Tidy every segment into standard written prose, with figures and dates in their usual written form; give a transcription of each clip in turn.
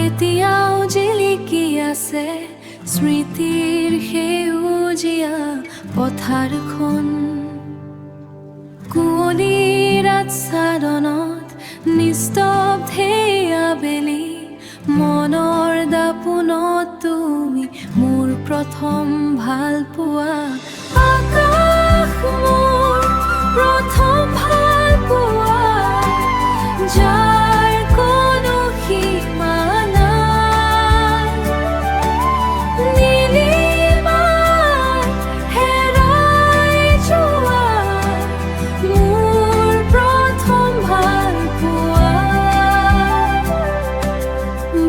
এতিয়াও জিলিকি আছে স্মৃতিৰ সেউজীয়া পথাৰখন। কুঁৱলীৰ আচ্ছাদনত নিস্তব্ধে আবেলি, মনৰ দাপোনত তুমি মোৰ প্ৰথম ভাল পোৱা। আকাশ মোৰ প্ৰথম ভাল পোৱা, যাৰ কোনো সীমা নাই। নীলিমাত হেৰাই যোৱা মোৰ প্ৰথম ভাল পোৱা।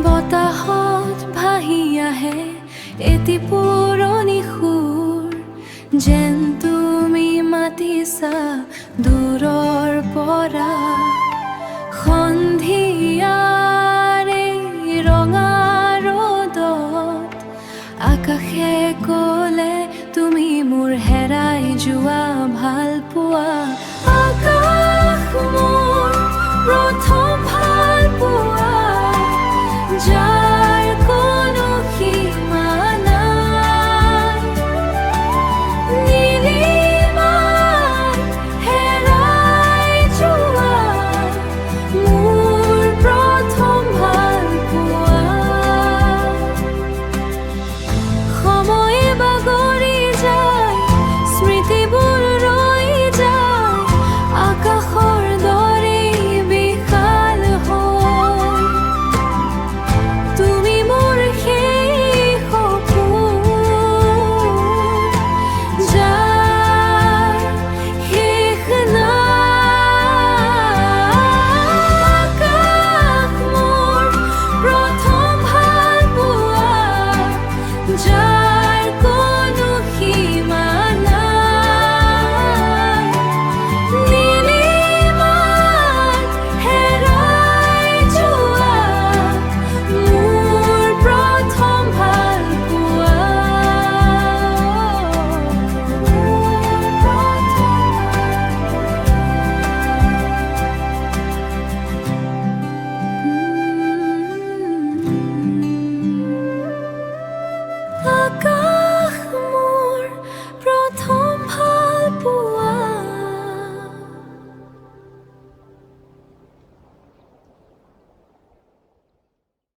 বতাহত ভাহি আহে এটি পুৰণি সুৰ, যেন তুমি মাতিছা দূৰৰ পৰা। সন্ধিয়া